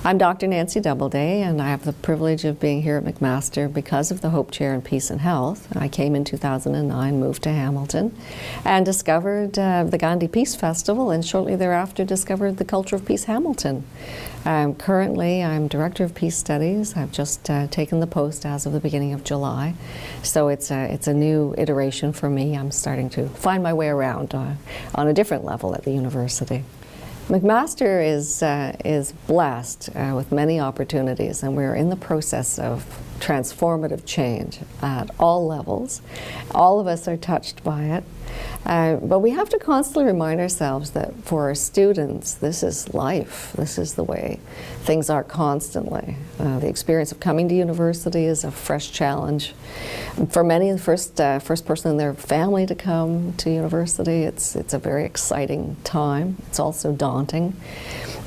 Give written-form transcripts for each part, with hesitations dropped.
I'm Dr. Nancy Doubleday, and I have the privilege of being here at McMaster because of the Hope Chair in Peace and Health. I came in 2009, moved to Hamilton, and discovered the Gandhi Peace Festival, and shortly thereafter discovered the Culture of Peace Hamilton. Currently, I'm Director of Peace Studies. I've just taken the post as of the beginning of July, so it's a new iteration for me. I'm starting to find my way around on a different level at the university. McMaster is blessed with many opportunities, and we're in the process of transformative change at all levels. All of us are touched by it, but we have to constantly remind ourselves that for our students, this is life. This is the way things are constantly. The experience of coming to university is a fresh challenge. For many, the first person in their family to come to university, it's a very exciting time. It's also daunting.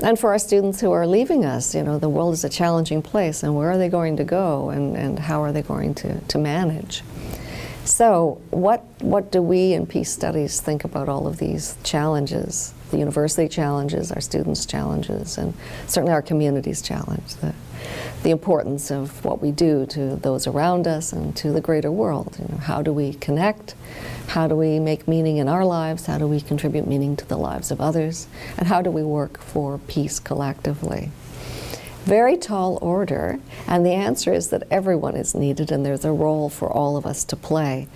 And for our students who are leaving us, you know, the world is a challenging place, and where are they going to go, and how are they going to manage? So what do we in Peace Studies think about all of these challenges? The university challenges, our students' challenges, and certainly our community's challenge. The importance of what we do to those around us and to the greater world. You know, how do we connect? How do we make meaning in our lives? How do we contribute meaning to the lives of others? And how do we work for peace collectively? Very tall order, and the answer is that everyone is needed and there's a role for all of us to play.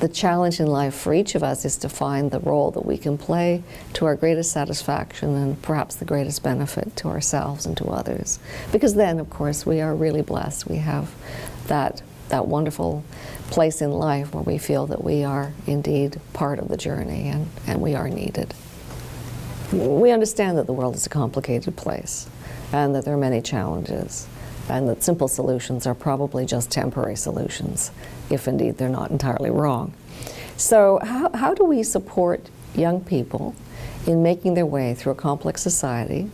The challenge in life for each of us is to find the role that we can play to our greatest satisfaction and perhaps the greatest benefit to ourselves and to others. Because then, of course, we are really blessed. We have that wonderful place in life where we feel that we are indeed part of the journey and we are needed. We understand that the world is a complicated place and that there are many challenges, and that simple solutions are probably just temporary solutions, if indeed they're not entirely wrong. So how do we support young people in making their way through a complex society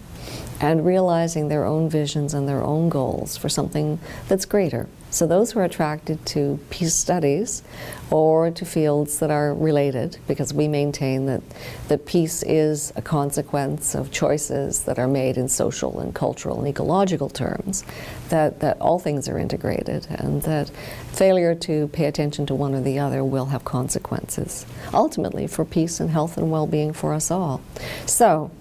and realizing their own visions and their own goals for something that's greater? So those who are attracted to peace studies or to fields that are related, because we maintain that peace is a consequence of choices that are made in social and cultural and ecological terms, that all things are integrated, and that failure to pay attention to one or the other will have consequences, ultimately for peace and health and well-being for us all. So,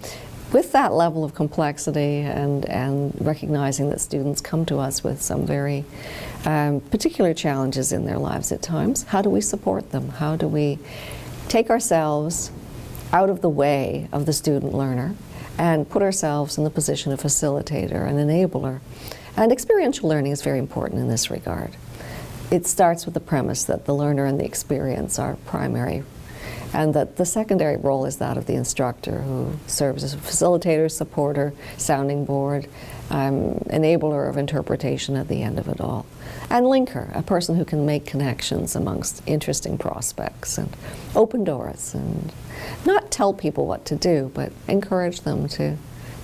with that level of complexity and recognizing that students come to us with some very particular challenges in their lives at times, how do we support them? How do we take ourselves out of the way of the student learner and put ourselves in the position of facilitator and enabler? And experiential learning is very important in this regard. It starts with the premise that the learner and the experience are primary, and that the secondary role is that of the instructor, who serves as a facilitator, supporter, sounding board, enabler of interpretation at the end of it all. And linker, a person who can make connections amongst interesting prospects and open doors, and not tell people what to do, but encourage them to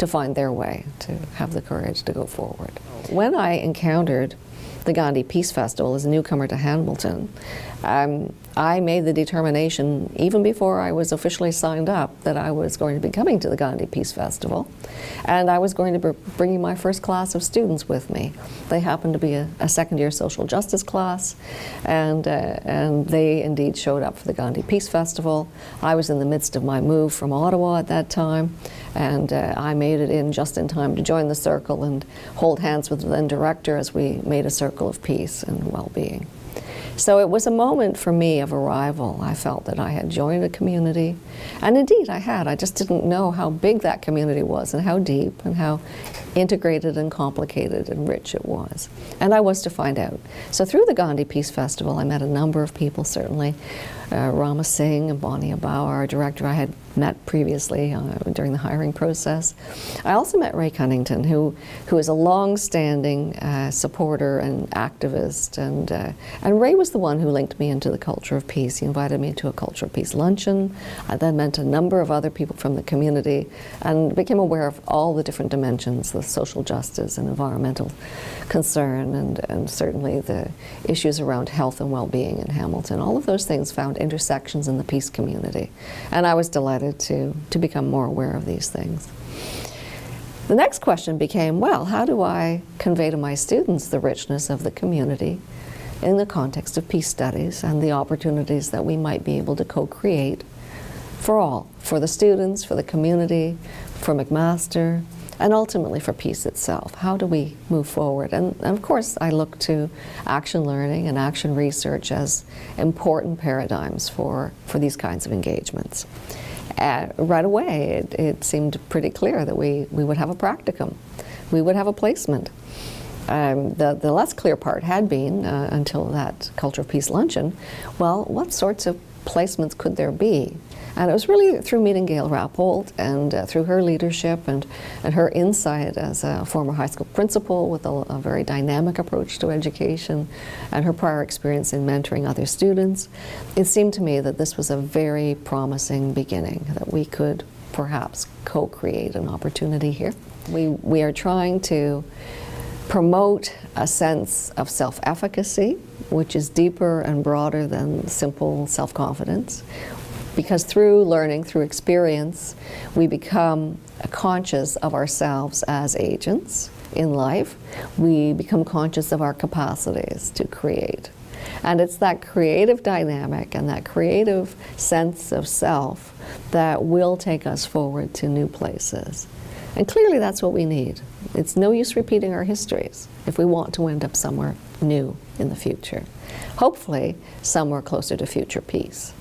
find their way, to have the courage to go forward. When I encountered the Gandhi Peace Festival as a newcomer to Hamilton, I made the determination, even before I was officially signed up, that I was going to be coming to the Gandhi Peace Festival, and I was going to be bringing my first class of students with me. They happened to be a second-year social justice class, and they indeed showed up for the Gandhi Peace Festival. I was in the midst of my move from Ottawa at that time, and I made it in just in time to join the circle and hold hands with the then director as we made a circle of peace and well-being. So it was a moment for me of arrival. I felt that I had joined a community, and indeed I had. I just didn't know how big that community was and how deep and how integrated and complicated and rich it was. And I was to find out. So through the Gandhi Peace Festival, I met a number of people, certainly. Rama Singh and Bonnie Abauer, our director, I had met previously during the hiring process. I also met Ray Cunnington, who is a long-standing supporter and activist, and Ray was the one who linked me into the Culture of Peace. He invited me to a Culture of Peace luncheon. I then met a number of other people from the community and became aware of all the different dimensions, the social justice and environmental concern, and certainly the issues around health and well-being in Hamilton. All of those things found intersections in the peace community, and I was delighted to become more aware of these things. The next question became, well, how do I convey to my students the richness of the community in the context of peace studies and the opportunities that we might be able to co-create for all, for the students, for the community, for McMaster, and ultimately for peace itself. How do we move forward? And of course, I look to action learning and action research as important paradigms for these kinds of engagements. Right away, it seemed pretty clear that we would have a practicum. We would have a placement. The less clear part had been, until that Culture of Peace luncheon, well, what sorts of placements could there be? And it was really through meeting Gail Rappold and through her leadership and her insight as a former high school principal with a very dynamic approach to education and her prior experience in mentoring other students, it seemed to me that this was a very promising beginning, that we could perhaps co-create an opportunity here. We are trying to promote a sense of self-efficacy, which is deeper and broader than simple self-confidence. Because through learning, through experience, we become conscious of ourselves as agents in life. We become conscious of our capacities to create. And it's that creative dynamic and that creative sense of self that will take us forward to new places. And clearly that's what we need. It's no use repeating our histories if we want to end up somewhere new in the future. Hopefully, somewhere closer to future peace.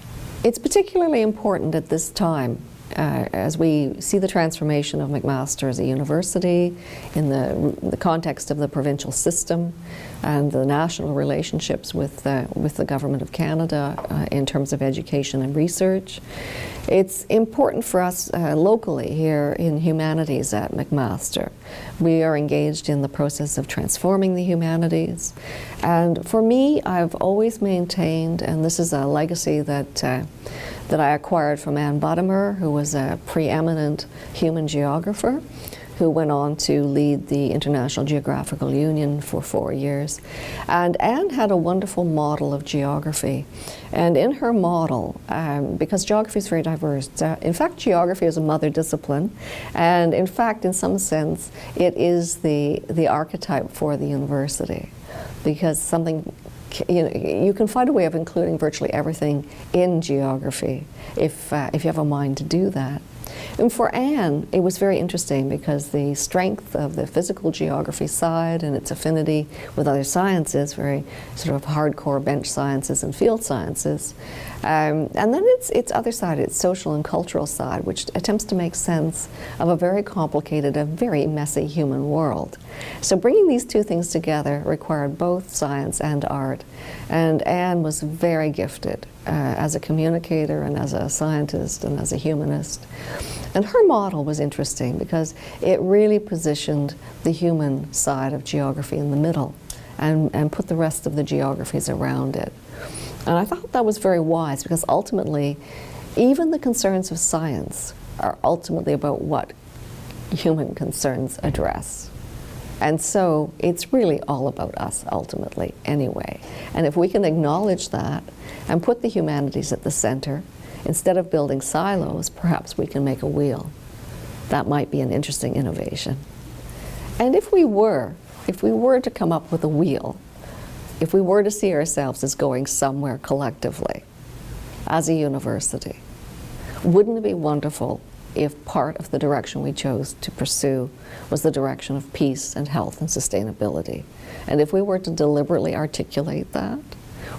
It's particularly important at this time as we see the transformation of McMaster as a university in the context of the provincial system and the national relationships with the Government of Canada in terms of education and research. It's important for us locally here in humanities at McMaster. We are engaged in the process of transforming the humanities. And for me, I've always maintained, and this is a legacy that I acquired from Anne Bottomer, who was a preeminent human geographer, who went on to lead the International Geographical Union for 4 years. And Anne had a wonderful model of geography. And in her model, because geography is very diverse, in fact, geography is a mother discipline. And in fact, in some sense, it is the archetype for the university. Because something, you can find a way of including virtually everything in geography if you have a mind to do that. And for Anne, it was very interesting because the strength of the physical geography side and its affinity with other sciences, very sort of hardcore bench sciences and field sciences, and then its other side, its social and cultural side, which attempts to make sense of a very complicated, a very messy human world. So bringing these two things together required both science and art, and Anne was very gifted as a communicator and as a scientist and as a humanist. And her model was interesting because it really positioned the human side of geography in the middle and put the rest of the geographies around it. And I thought that was very wise because ultimately, even the concerns of science are ultimately about what human concerns address. And so it's really all about us ultimately anyway. And if we can acknowledge that and put the humanities at the center, instead of building silos, perhaps we can make a wheel. That might be an interesting innovation. And if we were to come up with a wheel, if we were to see ourselves as going somewhere collectively, as a university, wouldn't it be wonderful if part of the direction we chose to pursue was the direction of peace and health and sustainability? And if we were to deliberately articulate that,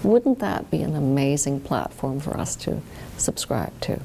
wouldn't that be an amazing platform for us to subscribe to?